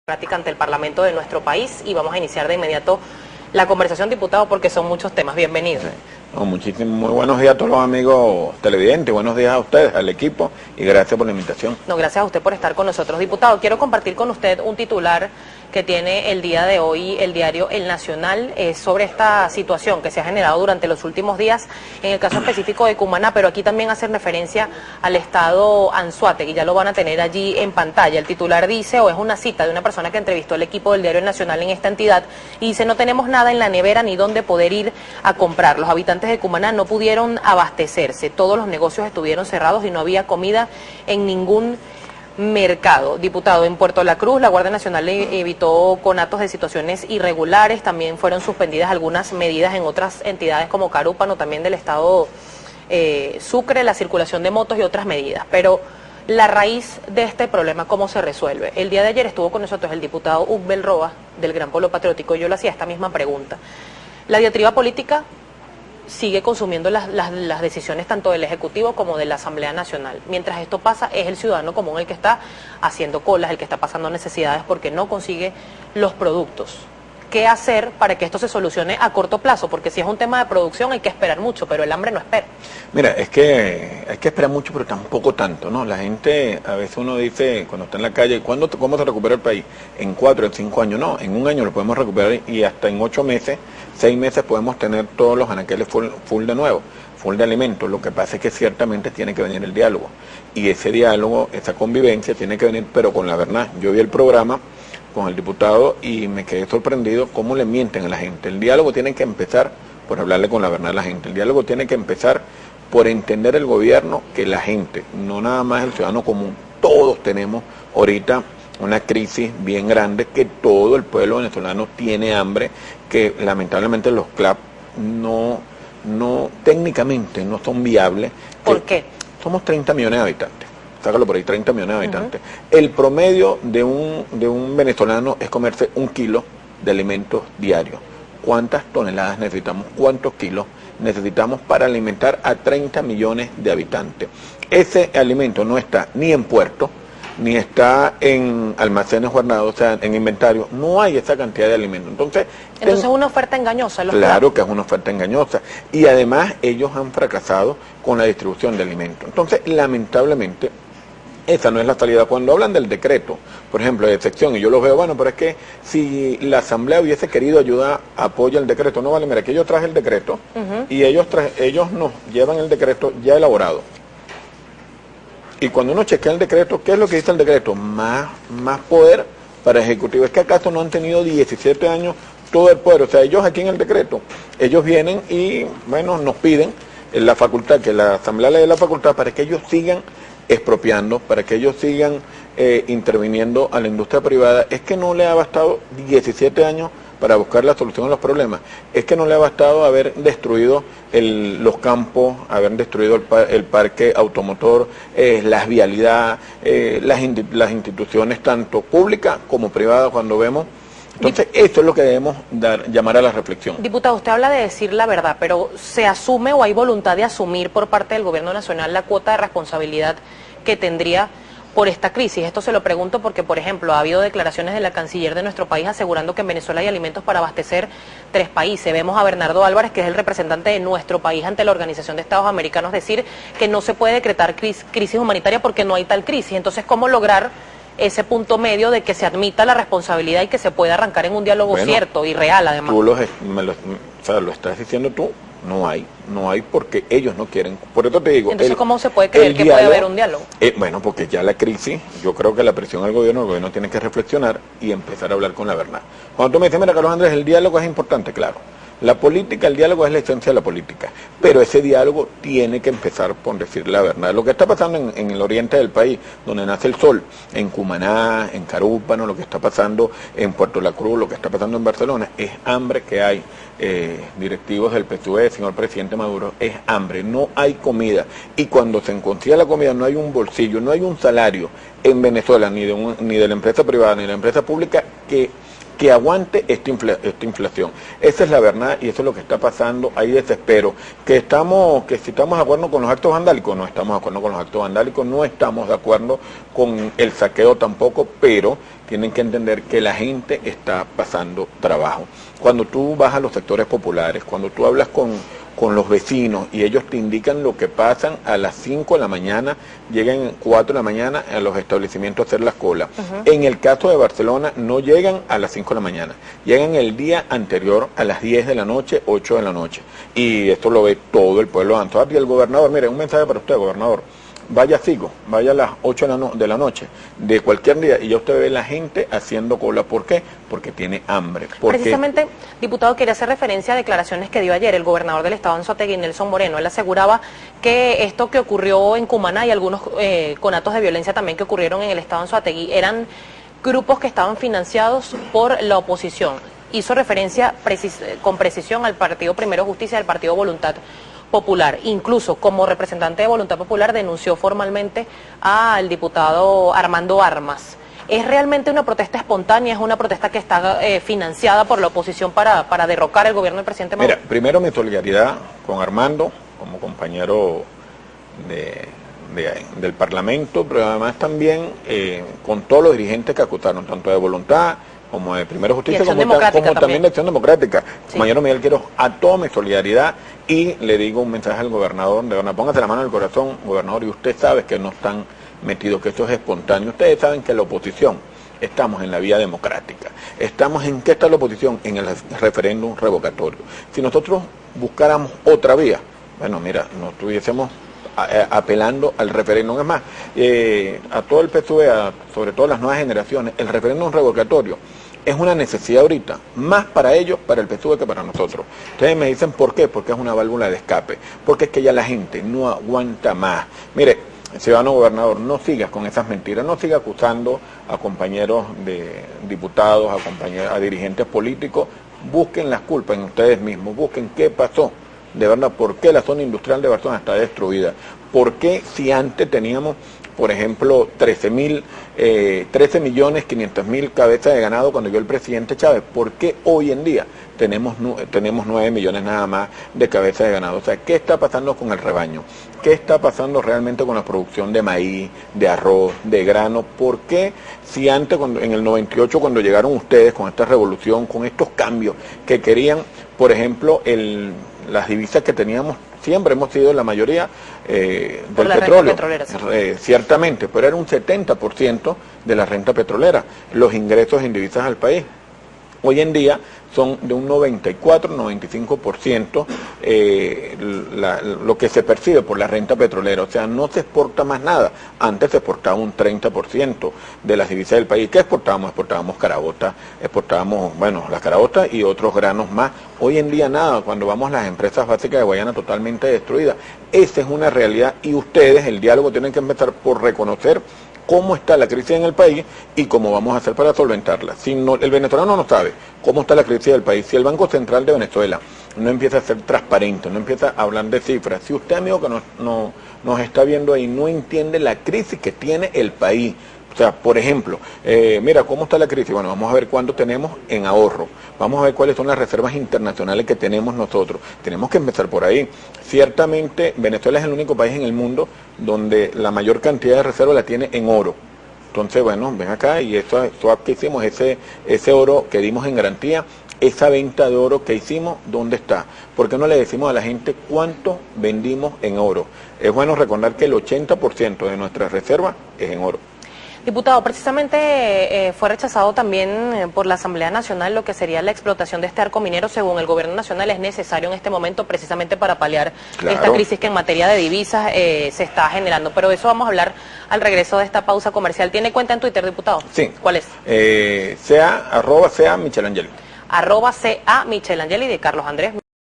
Democrática ante el Parlamento de nuestro país y vamos a iniciar de inmediato la conversación, diputado, porque son muchos temas. Bienvenido. Sí. No, muy buenos días a todos los amigos televidentes, buenos días a ustedes, al equipo, y gracias por la invitación. No, gracias a usted por estar con nosotros, diputado. Quiero compartir con usted un titular que tiene el día de hoy el diario El Nacional sobre esta situación que se ha generado durante los últimos días, en el caso específico de Cumaná, pero aquí también hacer referencia al estado Anzoátegui, ya lo van a tener allí en pantalla. El titular dice, o es una cita de una persona que entrevistó al equipo del diario El Nacional en esta entidad, y dice: no tenemos nada en la nevera ni dónde poder ir a comprar. Los habitantes de Cumaná no pudieron abastecerse, todos los negocios estuvieron cerrados y no había comida en ningún mercado. Diputado, en Puerto La Cruz la Guardia Nacional evitó conatos de situaciones irregulares, también fueron suspendidas algunas medidas en otras entidades como Carúpano, también del estado Sucre, la circulación de motos y otras medidas, pero la raíz de este problema, ¿cómo se resuelve? El día de ayer estuvo con nosotros el diputado Ugbel Roa del Gran Polo Patriótico y yo le hacía esta misma pregunta. La diatriba política sigue consumiendo las decisiones tanto del Ejecutivo como de la Asamblea Nacional. Mientras esto pasa, es el ciudadano común el que está haciendo colas, el que está pasando necesidades porque no consigue los productos. ¿Qué hacer para que esto se solucione a corto plazo? Porque si es un tema de producción hay que esperar mucho, pero el hambre no espera. Mira, es que hay que esperar mucho, pero tampoco tanto, ¿no? La gente, a veces uno dice, cuando está en la calle, ¿cómo se recupera el país? En 4, en 5 años, no, en un año lo podemos recuperar y hasta en 8 meses, 6 meses podemos tener todos los anaqueles full de nuevo, full de alimentos. Lo que pasa es que ciertamente tiene que venir el diálogo, y ese diálogo, esa convivencia tiene que venir, pero con la verdad. Yo vi el programa con el diputado y me quedé sorprendido cómo le mienten a la gente. El diálogo tiene que empezar por hablarle con la verdad a la gente. El diálogo tiene que empezar por entender el gobierno que la gente, no nada más el ciudadano común, todos tenemos ahorita una crisis bien grande, que todo el pueblo venezolano tiene hambre, que lamentablemente los CLAP no técnicamente no son viables. ¿Por qué? Somos 30 millones de habitantes. Sácalo por ahí, 30 millones de habitantes. El promedio de un venezolano es comerse 1 kilo de alimentos diarios. ¿Cuántas toneladas necesitamos? ¿Cuántos kilos necesitamos para alimentar a 30 millones de habitantes? Ese alimento no está ni en puerto, ni está en almacenes guardados, o sea, en inventario. No hay esa cantidad de alimentos. Entonces es una oferta engañosa. Claro que es una oferta engañosa. Y además ellos han fracasado con la distribución de alimentos. Entonces, lamentablemente, esa no es la salida. Cuando hablan del decreto, por ejemplo, de sección, y yo los veo, bueno, pero es que si la Asamblea hubiese querido ayudar, apoya el decreto. No vale, mira, que yo traje el decreto y ellos nos llevan el decreto ya elaborado. Y cuando uno chequea el decreto, ¿qué es lo que dice el decreto? Más poder para el Ejecutivo. ¿Es que acaso no han tenido 17 años todo el poder? O sea, ellos aquí en el decreto, ellos vienen y, bueno, nos piden la facultad, que la Asamblea le dé la facultad para que ellos sigan expropiando, para que ellos sigan interviniendo a la industria privada. Es que no le ha bastado 17 años para buscar la solución a los problemas. Es que no le ha bastado haber destruido los campos, haber destruido el parque automotor, las vialidades, las instituciones tanto públicas como privadas, cuando vemos. Entonces, esto es lo que debemos llamar a la reflexión. Diputado, usted habla de decir la verdad, pero ¿se asume o hay voluntad de asumir por parte del gobierno nacional la cuota de responsabilidad que tendría por esta crisis? Esto se lo pregunto porque, por ejemplo, ha habido declaraciones de la canciller de nuestro país asegurando que en Venezuela hay alimentos para abastecer 3 países. Vemos a Bernardo Álvarez, que es el representante de nuestro país ante la Organización de Estados Americanos, decir que no se puede decretar crisis humanitaria porque no hay tal crisis. Entonces, ¿cómo lograr ese punto medio de que se admita la responsabilidad y que se pueda arrancar en un diálogo cierto y real, además? Tú lo estás diciendo tú, no hay porque ellos no quieren. Por eso te digo. Entonces, ¿cómo se puede creer que puede haber un diálogo? Bueno, porque ya la crisis, yo creo que la presión al gobierno, el gobierno tiene que reflexionar y empezar a hablar con la verdad. Cuando tú me dices, mira, Carlos Andrés, el diálogo es importante, claro. La política, el diálogo es la esencia de la política, pero ese diálogo tiene que empezar por decir la verdad. Lo que está pasando en el oriente del país, donde nace el sol, en Cumaná, en Carúpano, lo que está pasando en Puerto La Cruz, lo que está pasando en Barcelona, es hambre que hay. Directivos del PSUV, señor presidente Maduro, es hambre, no hay comida. Y cuando se consigue la comida no hay un bolsillo, no hay un salario en Venezuela, ni de la empresa privada, ni de la empresa pública, que aguante esta inflación. Esa es la verdad y eso es lo que está pasando. Hay desespero. Que si estamos de acuerdo con los actos vandálicos, no estamos de acuerdo con los actos vandálicos, no estamos de acuerdo con el saqueo tampoco, pero tienen que entender que la gente está pasando trabajo. Cuando tú vas a los sectores populares, cuando tú hablas con los vecinos y ellos te indican lo que pasan a las 5 de la mañana, llegan 4 de la mañana a los establecimientos a hacer las colas. En el caso de Barcelona no llegan a las 5 de la mañana, llegan el día anterior a las 10 de la noche, 8 de la noche. Y esto lo ve todo el pueblo de Antioquia. Y el gobernador, mire, un mensaje para usted, gobernador. Vaya vaya a las 8 de la noche, de cualquier día, y ya usted ve la gente haciendo cola. ¿Por qué? Porque tiene hambre. Precisamente, diputado, quería hacer referencia a declaraciones que dio ayer el gobernador del estado de Anzoátegui, Nelson Moreno. Él aseguraba que esto que ocurrió en Cumaná y algunos conatos de violencia también que ocurrieron en el estado de Anzoátegui eran grupos que estaban financiados por la oposición. Hizo referencia con precisión al Partido Primero Justicia y al Partido Voluntad Popular. Incluso como representante de Voluntad Popular denunció formalmente al diputado Armando Armas. ¿Es realmente una protesta espontánea? ¿Es una protesta que está financiada por la oposición para derrocar el gobierno del presidente Maduro? Mira, primero mi solidaridad con Armando como compañero del Parlamento, pero además también con todos los dirigentes que acusaron, tanto de Voluntad como de Primero Justicia, como también de Acción Democrática. Sí. Compañero Miguel Quiroz, a toda mi solidaridad, y le digo un mensaje al gobernador, de verdad, póngase la mano en el corazón, gobernador, y usted sabe que no están metidos, que esto es espontáneo. Ustedes saben que la oposición, estamos en la vía democrática. Estamos ¿en qué está la oposición? En el referéndum revocatorio. Si nosotros buscáramos otra vía, bueno, mira, nos estuviésemos apelando al referéndum. Es más, a todo el PSUV, sobre todo las nuevas generaciones, el referéndum revocatorio es una necesidad ahorita, más para ellos, para el PSUV que para nosotros. Ustedes me dicen ¿por qué? Porque es una válvula de escape, porque es que ya la gente no aguanta más. Mire, ciudadano gobernador, no sigas con esas mentiras, no siga acusando a compañeros de diputados, a dirigentes políticos. Busquen las culpas en ustedes mismos, busquen qué pasó. De verdad, ¿por qué la zona industrial de Barcelona está destruida? ¿Por qué si antes teníamos, por ejemplo, 13.500.000 cabezas de ganado cuando llegó el presidente Chávez? ¿Por qué hoy en día tenemos 9 millones nada más de cabezas de ganado? O sea, ¿qué está pasando con el rebaño? ¿Qué está pasando realmente con la producción de maíz, de arroz, de grano? ¿Por qué si antes, en el 98, cuando llegaron ustedes con esta revolución, con estos cambios que querían, por ejemplo, las divisas que teníamos, siempre hemos sido la mayoría del petróleo, ciertamente, pero era un 70% de la renta petrolera, los ingresos en divisas al país. Hoy en día son de un 94-95% lo que se percibe por la renta petrolera, o sea, no se exporta más nada. Antes se exportaba un 30% de las divisas del país. ¿Qué exportábamos? Exportábamos caraotas, las caraotas y otros granos más. Hoy en día nada, cuando vamos a las empresas básicas de Guayana totalmente destruidas. Esa es una realidad y ustedes, el diálogo, tienen que empezar por reconocer cómo está la crisis en el país y cómo vamos a hacer para solventarla. Si no, el venezolano no sabe cómo está la crisis del país, si el Banco Central de Venezuela no empieza a ser transparente, no empieza a hablar de cifras, si usted, amigo, que nos está viendo ahí, no entiende la crisis que tiene el país. O sea, por ejemplo, mira, ¿cómo está la crisis? Bueno, vamos a ver cuánto tenemos en ahorro. Vamos a ver cuáles son las reservas internacionales que tenemos nosotros. Tenemos que empezar por ahí. Ciertamente, Venezuela es el único país en el mundo donde la mayor cantidad de reservas la tiene en oro. Entonces, bueno, ven acá y eso que hicimos, ese oro que dimos en garantía, esa venta de oro que hicimos, ¿dónde está? ¿Por qué no le decimos a la gente cuánto vendimos en oro? Es bueno recordar que el 80% de nuestras reservas es en oro. Diputado, precisamente fue rechazado también por la Asamblea Nacional lo que sería la explotación de este arco minero. Según el gobierno nacional es necesario en este momento precisamente para paliar esta crisis que en materia de divisas se está generando. Pero eso vamos a hablar al regreso de esta pausa comercial. ¿Tiene cuenta en Twitter, diputado? Sí. ¿Cuál es? @Michelangeli. @Michelangeli de Carlos Andrés.